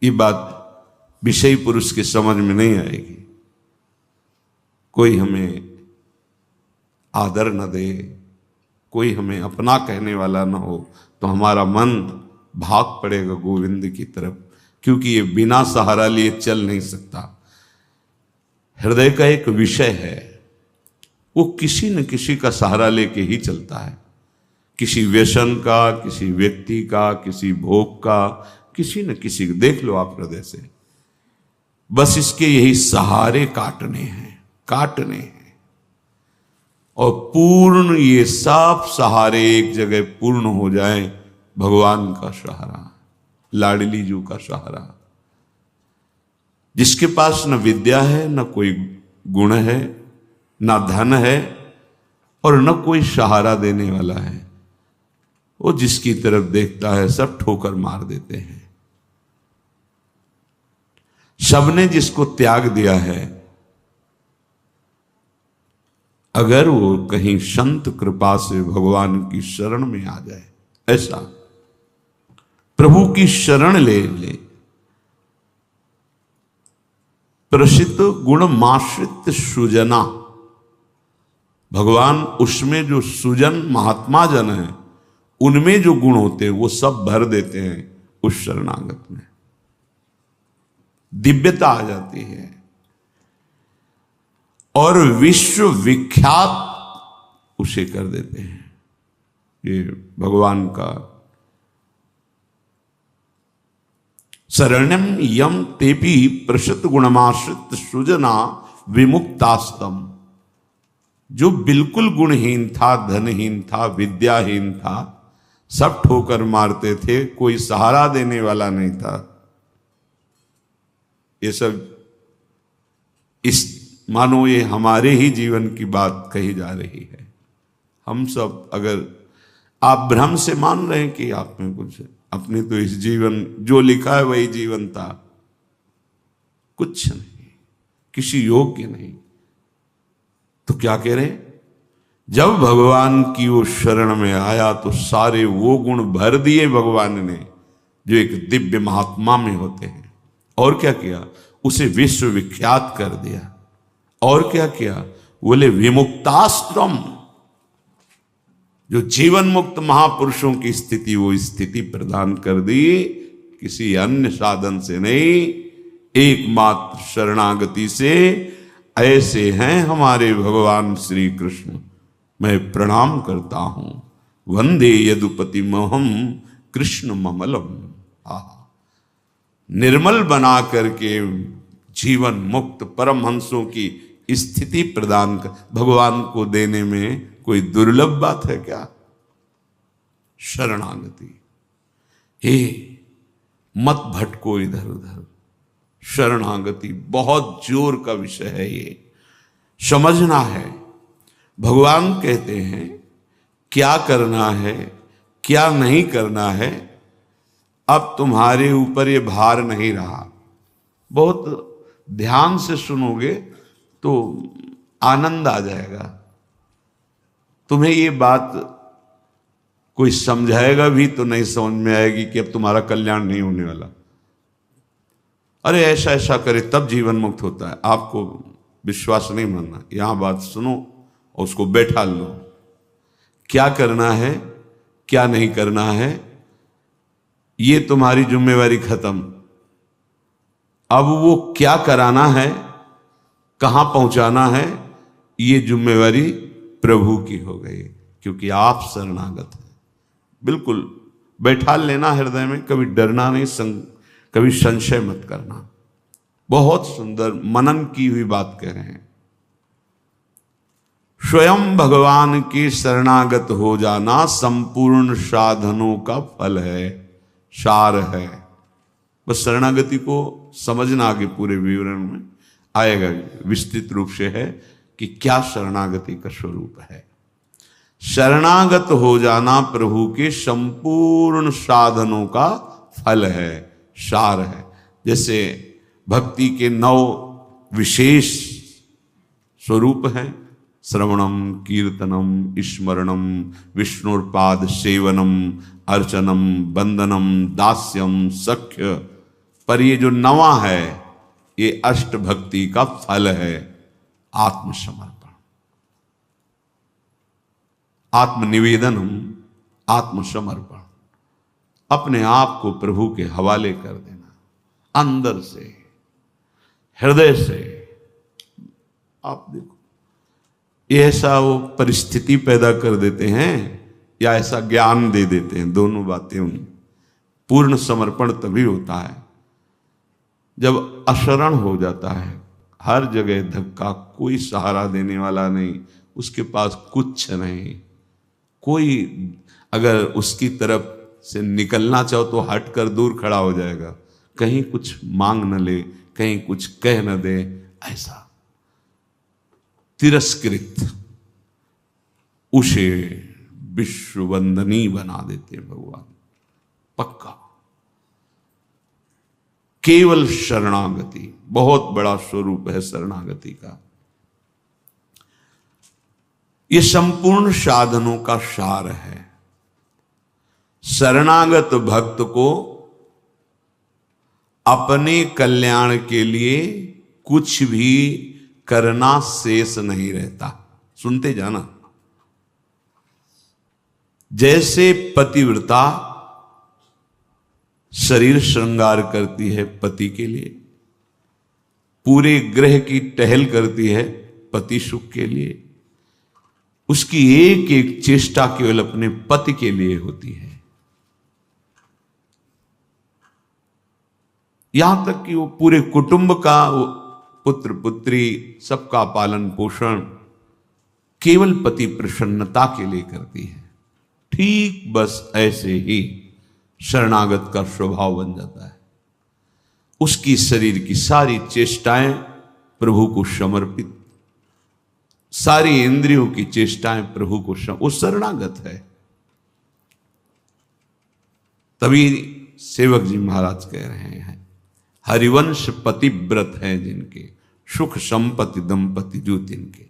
ये बात विषयी पुरुष की समझ में नहीं आएगी। कोई हमें आदर न दे, कोई हमें अपना कहने वाला न हो, तो हमारा मन भाग पड़ेगा गोविंद की तरफ, क्योंकि ये बिना सहारा लिए चल नहीं सकता। हृदय का एक विषय है, वो किसी न किसी का सहारा लेके ही चलता है, किसी व्यसन का, किसी व्यक्ति का, किसी भोग का, किसी न किसी का। देख लो आप हृदय से, बस इसके यही सहारे काटने हैं और पूर्ण ये सब सहारे एक जगह पूर्ण हो जाए। भगवान का सहारा, लाडली जू का सहारा, जिसके पास न विद्या है, न कोई गुण है, न धन है और न कोई सहारा देने वाला है, वो जिसकी तरफ देखता है सब ठोकर मार देते हैं। सबने जिसको त्याग दिया है, अगर वो कहीं संत कृपा से भगवान की शरण में आ जाए, ऐसा प्रभु की शरण ले ले, प्रसिद्ध गुण माश्रित सुजना, भगवान उसमें जो सुजन महात्मा जन है, उनमें जो गुण होते हैं वो सब भर देते हैं उस शरणागत में। दिव्यता आ जाती है और विश्व विख्यात उसे कर देते हैं। ये भगवान का शरण्यम यम तेपि प्रसिद्ध गुणमाश्रित सुजना विमुक्तास्तम। जो बिल्कुल गुणहीन था, धनहीन था, विद्याहीन था, सब ठोकर मारते थे, कोई सहारा देने वाला नहीं था। ये सब इस मानो ये हमारे ही जीवन की बात कही जा रही है। हम सब अगर आप भ्रम से मान रहे हैं कि आप में कुछ है, अपने तो इस जीवन जो लिखा है वही जीवन था, कुछ नहीं, किसी योग्य नहीं। तो क्या कह रहे, जब भगवान की वो शरण में आया तो सारे वो गुण भर दिए भगवान ने जो एक दिव्य महात्मा में होते हैं। और क्या किया, उसे विश्व विख्यात कर दिया। और क्या किया, बोले विमुक्ताश्रम, जो जीवन मुक्त महापुरुषों की स्थिति, वो स्थिति प्रदान कर दी, किसी अन्य साधन से नहीं, एकमात्र शरणागति से। ऐसे हैं हमारे भगवान श्री कृष्ण, मैं प्रणाम करता हूं। वंदे यदुपति मोहम कृष्ण ममलम। निर्मल बना करके जीवन मुक्त परमहंसों की स्थिति प्रदान कर भगवान को देने में कोई दुर्लभ बात है क्या? शरणागति। हे मत भटको इधर उधर, शरणागति बहुत जोर का विषय है, ये समझना है। भगवान कहते हैं क्या करना है, क्या नहीं करना है, अब तुम्हारे ऊपर ये भार नहीं रहा। बहुत ध्यान से सुनोगे तो आनंद आ जाएगा। तुम्हें ये बात कोई समझाएगा भी तो नहीं समझ में आएगी कि अब तुम्हारा कल्याण नहीं होने वाला। अरे ऐसा ऐसा करे तब जीवन मुक्त होता है। आपको विश्वास नहीं मानना, यहां बात सुनो और उसको बैठा लो। क्या करना है, क्या नहीं करना है, ये तुम्हारी जिम्मेवारी खत्म। अब वो क्या कराना है, कहां पहुंचाना है, ये जिम्मेवारी प्रभु की हो गई, क्योंकि आप शरणागत हैं। बिल्कुल बैठा लेना हृदय में, कभी डरना नहीं, कभी संशय मत करना। बहुत सुंदर मनन की हुई बात कह रहे हैं। स्वयं भगवान के शरणागत हो जाना संपूर्ण साधनों का फल है, सार है। बस शरणागति को समझना, आगे पूरे विवरण में आएगा, विस्तृत रूप से है कि क्या शरणागति का स्वरूप है। शरणागत हो जाना प्रभु के संपूर्ण साधनों का फल है, सार है। जैसे भक्ति के 9 विशेष स्वरूप हैं, श्रवणम, कीर्तनम, स्मरणम, विष्णुर्पाद सेवनम, अर्चनम, वंदनम, दास्यम, सख्य, पर ये जो नवा है ये अष्ट भक्ति का फल है, आत्मसमर्पण, आत्मनिवेदनम, आत्मसमर्पण, अपने आप को प्रभु के हवाले कर देना, अंदर से, हृदय से। आप देखो ये ऐसा वो परिस्थिति पैदा कर देते हैं या ऐसा ज्ञान दे देते हैं, दोनों बातें उन। पूर्ण समर्पण तभी होता है जब अशरण हो जाता है, हर जगह धक्का, कोई सहारा देने वाला नहीं, उसके पास कुछ नहीं, कोई अगर उसकी तरफ से निकलना चाहो तो हटकर दूर खड़ा हो जाएगा, कहीं कुछ मांग न ले, कहीं कुछ कह न दे, ऐसा तिरस्कृत, उसे विश्ववंदनी बना देते भगवान। पक्का केवल शरणागति बहुत बड़ा स्वरूप है शरणागति का। यह संपूर्ण साधनों का सार है। शरणागत भक्त को अपने कल्याण के लिए कुछ भी करना शेष नहीं रहता। सुनते जाना, जैसे पतिव्रता शरीर श्रृंगार करती है पति के लिए, पूरे ग्रह की टहल करती है पति सुख के लिए, उसकी एक एक चेष्टा केवल अपने पति के लिए होती है। यहां तक कि वो पूरे कुटुंब का, वो पुत्र पुत्री सबका पालन पोषण केवल पति प्रसन्नता के लिए करती है। ठीक बस ऐसे ही शरणागत का स्वभाव बन जाता है। उसकी शरीर की सारी चेष्टाएं प्रभु को समर्पित, सारी इंद्रियों की चेष्टाएं प्रभु को वो शरणागत है। तभी सेवक जी महाराज कह रहे हैं, हरिवंश पतिव्रत हैं जिनके, सुख संपत्ति दंपति जो तिनके।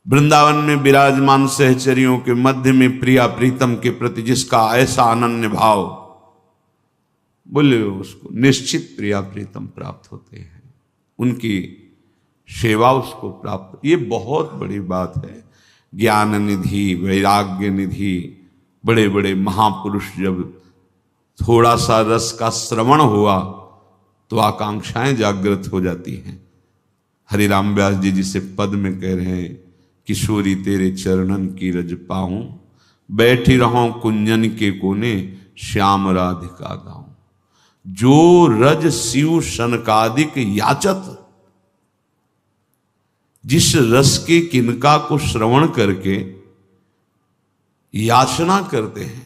वृंदावन में विराजमान सहचरियों के मध्य में प्रिया प्रीतम के प्रति जिसका ऐसा अनन्य भाव, बोले उसको निश्चित प्रिया प्रीतम प्राप्त होते हैं, उनकी सेवा उसको प्राप्त। ये बहुत बड़ी बात है। ज्ञान निधि, वैराग्य निधि, बड़े बड़े महापुरुष जब थोड़ा सा रस का श्रवण हुआ तो आकांक्षाएं जागृत हो जाती हैं। हरिराम व्यास जी जिसे पद में कह रहे हैं, किशोरी तेरे चरणन की रज पाऊं, बैठी रहूं कुंजन के कोने, श्याम राधिका गाऊं। जो रज शिव सनकादिक याचत, जिस रस के किनका को श्रवण करके याचना करते हैं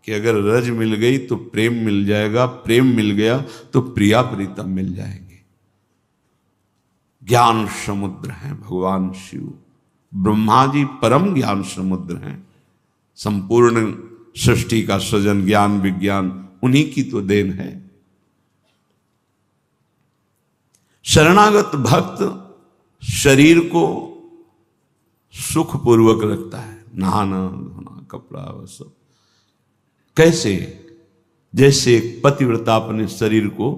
कि अगर रज मिल गई तो प्रेम मिल जाएगा, प्रेम मिल गया तो प्रिया प्रीतम मिल जाएंगे। ज्ञान समुद्र हैं भगवान शिव, ब्रह्मा जी परम ज्ञान समुद्र हैं। संपूर्ण सृष्टि का सृजन, ज्ञान विज्ञान उन्हीं की तो देन है। शरणागत भक्त शरीर को सुखपूर्वक रखता है, नहाना धोना कपड़ा वह सब। कैसे? जैसे एक पतिव्रता अपने शरीर को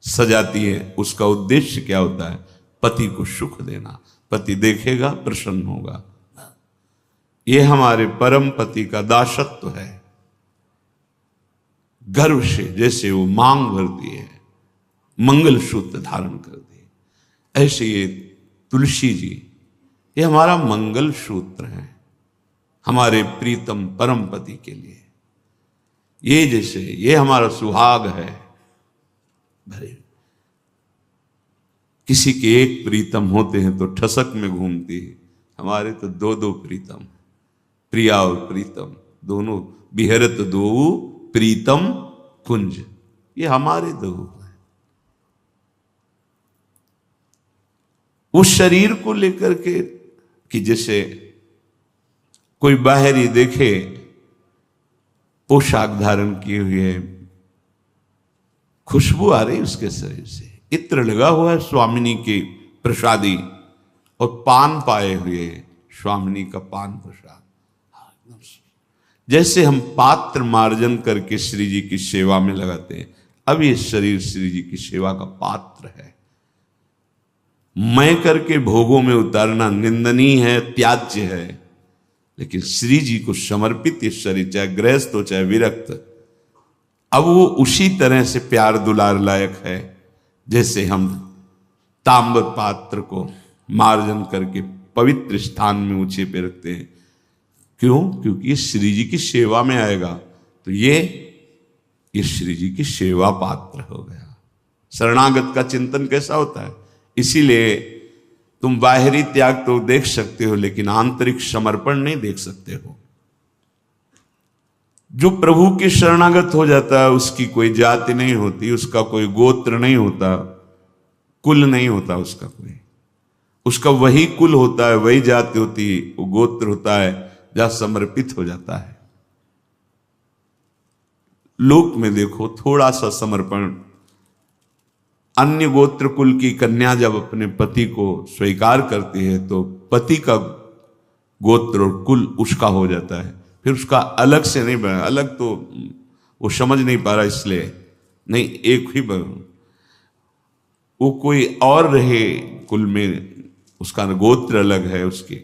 सजाती है, उसका उद्देश्य क्या होता है? पति को सुख देना। पति देखेगा प्रसन्न होगा। ये हमारे परम पति का दासत्व है। गर्व से जैसे वो मांग भरती है, मंगल सूत्र धारण करती है, ऐसे ये तुलसी जी ये हमारा मंगल सूत्र है हमारे प्रीतम परम पति के लिए। ये जैसे ये हमारा सुहाग है। भरे किसी के एक प्रीतम होते हैं तो ठसक में घूमती है, हमारे तो दो दो प्रीतम, प्रिया और प्रीतम दोनों, बिहरत दो प्रीतम कुंज, ये हमारे दो हैं। उस शरीर को लेकर के कि जैसे कोई बाहरी देखे पोशाक धारण किए हुए, खुशबू आ रही उसके शरीर से, इत्र लगा हुआ है स्वामिनी के प्रसादी, और पान पाए हुए स्वामिनी का पान प्रसाद। जैसे हम पात्र मार्जन करके श्री जी की सेवा में लगाते हैं, अब ये शरीर श्री जी की सेवा का पात्र है। मैं करके भोगों में उतारना निंदनीय है, त्याज्य है, लेकिन श्री जी को समर्पित ये शरीर, चाहे गृहस्थ हो चाहे विरक्त, अब वो उसी तरह से प्यार दुलार लायक है जैसे हम ताम्र पात्र को मार्जन करके पवित्र स्थान में ऊंचे पे रखते हैं। क्यों? क्योंकि ये श्री जी की सेवा में आएगा, तो ये श्री जी की सेवा पात्र हो गया। शरणागत का चिंतन कैसा होता है? इसीलिए तुम बाहरी त्याग तो देख सकते हो, लेकिन आंतरिक समर्पण नहीं देख सकते हो। जो प्रभु के शरणागत हो जाता है उसकी कोई जाति नहीं होती, उसका कोई गोत्र नहीं होता, कुल नहीं होता उसका कोई, उसका वही कुल होता है, वही जाति होती है, वो गोत्र होता है जहां समर्पित हो जाता है। लोक में देखो थोड़ा सा समर्पण, अन्य गोत्र कुल की कन्या जब अपने पति को स्वीकार करती है तो पति का गोत्र और कुल उसका हो जाता है, फिर उसका अलग से नहीं बना। अलग तो वो समझ नहीं पा रहा, इसलिए नहीं, एक ही बना, वो कोई और रहे कुल में, उसका गोत्र अलग है उसके।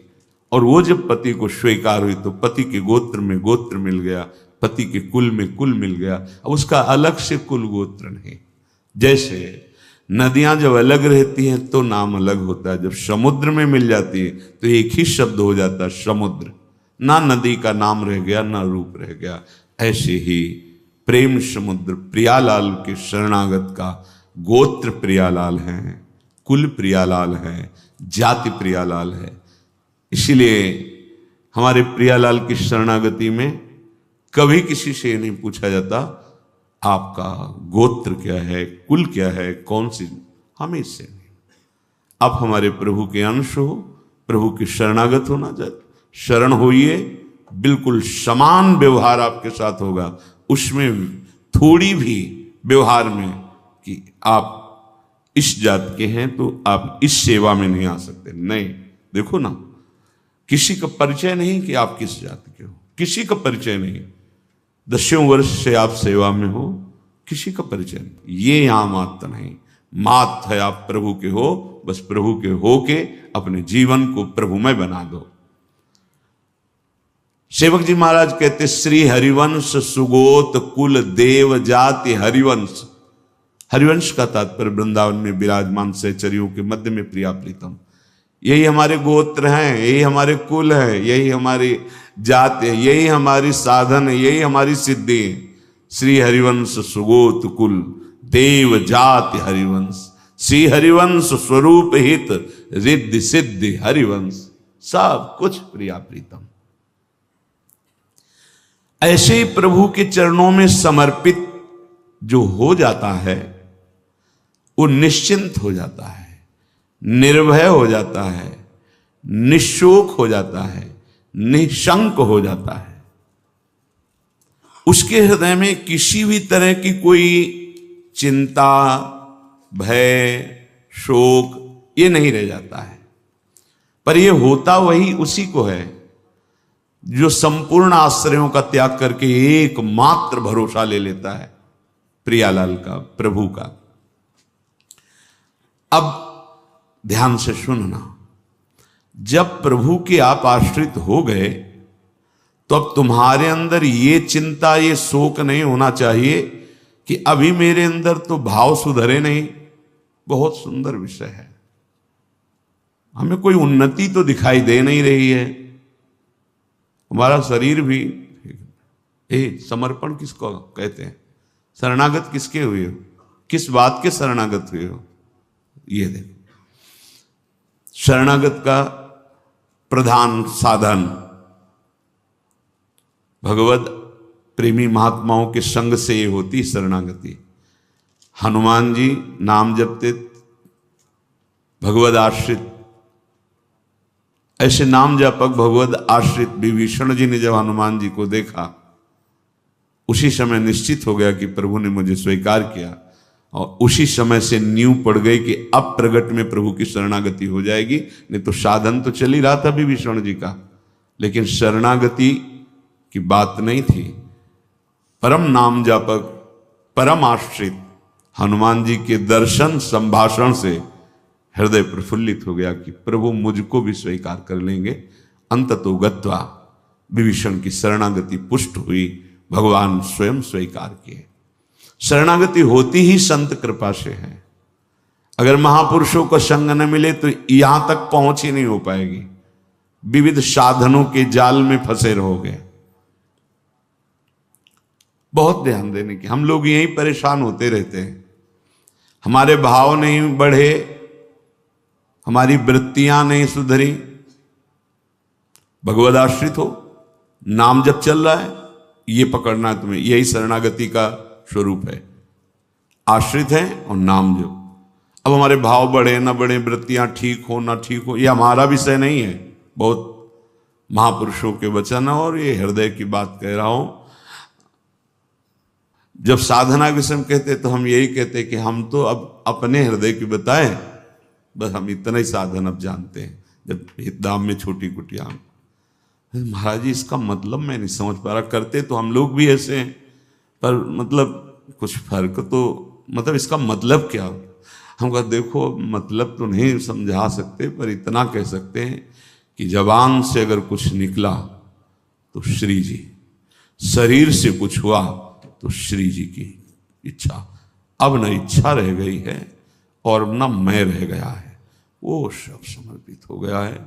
और वो जब पति को स्वीकार हुई तो पति के गोत्र में गोत्र मिल गया, पति के कुल में कुल मिल गया, अब उसका अलग से कुल गोत्र नहीं। जैसे नदियां जब अलग रहती हैं तो नाम अलग होता है, जब समुद्र में मिल जाती है तो एक ही शब्द हो जाता है समुद्र, ना नदी का नाम रह गया ना रूप रह गया। ऐसे ही प्रेम समुद्र प्रियालाल के शरणागत का गोत्र प्रियालाल है, कुल प्रियालाल है, जाति प्रियालाल है। इसीलिए हमारे प्रियालाल की शरणागति में कभी किसी से नहीं पूछा जाता आपका गोत्र क्या है, कुल क्या है, कौन सी, हमें इससे नहीं। आप हमारे प्रभु के अंश हो, प्रभु के शरणागत होना चाहिए, शरण होइए, बिल्कुल समान व्यवहार आपके साथ होगा। उसमें थोड़ी भी व्यवहार में कि आप इस जात के हैं तो आप इस सेवा में नहीं आ सकते, नहीं। देखो ना, किसी का परिचय नहीं कि आप किस जाति के हो, किसी का परिचय नहीं। 10 वर्ष से आप सेवा में हो, किसी का परिचय नहीं। ये यहां मात नहीं, मात है आप प्रभु के हो, बस प्रभु के हो के अपने जीवन को प्रभुमय बना दो। सेवक जी महाराज कहते, श्री हरिवंश सुगोत कुल देव जाति हरिवंश। हरिवंश का तात्पर्य वृंदावन में विराजमान सहचरियों के मध्य में प्रिया प्रीतम, यही हमारे गोत्र हैं, यही हमारे कुल है, यही हमारी जात है, यही हमारी साधन है, यही हमारी सिद्धि है। श्री हरिवंश सुगोत कुल देव जाति हरिवंश, श्री हरिवंश स्वरूप हित रिद्धि सिद्धि हरिवंश, सब कुछ प्रिया प्रीतम। ऐसे ही प्रभु के चरणों में समर्पित जो हो जाता है वो निश्चिंत हो जाता है, निर्भय हो जाता है, निशोक हो जाता है, निशंक हो जाता है। उसके हृदय में किसी भी तरह की कोई चिंता, भय, शोक ये नहीं रह जाता है। पर ये होता वही उसी को है जो संपूर्ण आश्रयों का त्याग करके एकमात्र भरोसा ले लेता है प्रियालाल का, प्रभु का। अब ध्यान से सुनना, जब प्रभु के आप आश्रित हो गए तो अब तुम्हारे अंदर ये चिंता, ये शोक नहीं होना चाहिए कि अभी मेरे अंदर तो भाव सुधरे नहीं। बहुत सुंदर विषय है, हमें कोई उन्नति तो दिखाई दे नहीं रही है, हमारा शरीर भी। समर्पण किसको कहते हैं? शरणागत किसके हुए हो? किस बात के शरणागत हुए हो? ये देखो, शरणागत का प्रधान साधन भगवत प्रेमी महात्माओं के संग से ये होती शरणागति। हनुमान जी नाम जपते, भगवत आश्रित, ऐसे नाम जपक भगवत आश्रित विभीषण जी ने जब हनुमान जी को देखा, उसी समय निश्चित हो गया कि प्रभु ने मुझे स्वीकार किया, और उसी समय से नींव पड़ गई कि अब प्रगट में प्रभु की शरणागति हो जाएगी। नहीं तो साधन तो चल ही रहा था विभीषण जी का, लेकिन शरणागति की बात नहीं थी। परम नाम जापक, परम आश्रित हनुमान जी के दर्शन संभाषण से हृदय प्रफुल्लित हो गया कि प्रभु मुझको भी स्वीकार कर लेंगे। अंततो गत्वा विभीषण की शरणागति पुष्ट हुई, भगवान स्वयं स्वीकार किए। शरणागति होती ही संत कृपा से है। अगर महापुरुषों का संग न मिले तो यहां तक पहुंच ही नहीं हो पाएगी, विविध साधनों के जाल में फंसे रहोगे। बहुत ध्यान देने की, हम लोग यही परेशान होते रहते हैं। हमारे भाव नहीं बढ़े, हमारी वृत्तियां नहीं सुधरी। भगवद आश्रित हो, नाम जब चल रहा है ये पकड़ना है तुम्हें, यही शरणागति का स्वरूप है। आश्रित है और नाम जप। अब हमारे भाव बढ़े ना बढ़े, वृत्तियां ठीक हो ना ठीक हो, ये हमारा विषय नहीं है। बहुत महापुरुषों के वचन और ये हृदय की बात कह रहा हूं। जब साधना के समय कहते तो हम यही कहते कि हम तो अब अपने हृदय की बताएं, बस हम इतना ही साधन अब जानते हैं। जब हितधाम में छोटी कुटिया, महाराज जी इसका मतलब मैं नहीं समझ पा रहा। करते तो हम लोग भी ऐसे हैं, पर मतलब कुछ फर्क तो, मतलब इसका मतलब क्या? हम कहा देखो मतलब तो नहीं समझा सकते, पर इतना कह सकते हैं कि जबान से अगर कुछ निकला तो श्री जी, शरीर से कुछ हुआ तो श्री जी की इच्छा। अब न इच्छा रह गई है और न मैं रह गया है, वो सब समर्पित हो गया है।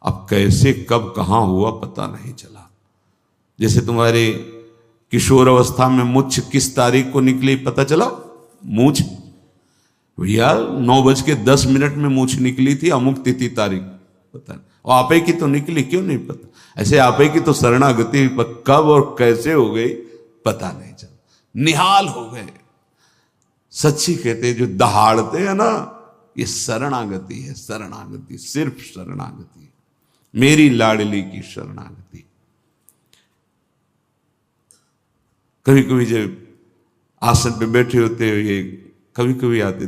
अब कैसे कब कहाँ हुआ पता नहीं चला। जैसे तुम्हारे किशोर अवस्था में मुछ किस तारीख को निकली पता चला? मूछ भैया 9:10 में मूछ निकली थी, अमुक तिथि तारीख पता नहीं। और आपे की तो निकली, क्यों नहीं पता? ऐसे आपे की तो शरणागति कब और कैसे हो गई पता नहीं चला, निहाल हो गए। सच्ची कहते जो दहाड़ते हैं ना, ये शरणागति है। शरणागति, सिर्फ शरणागति, मेरी लाडली की शरणागति। कभी कभी जब आसन पे बैठे होते ये कभी कभी आते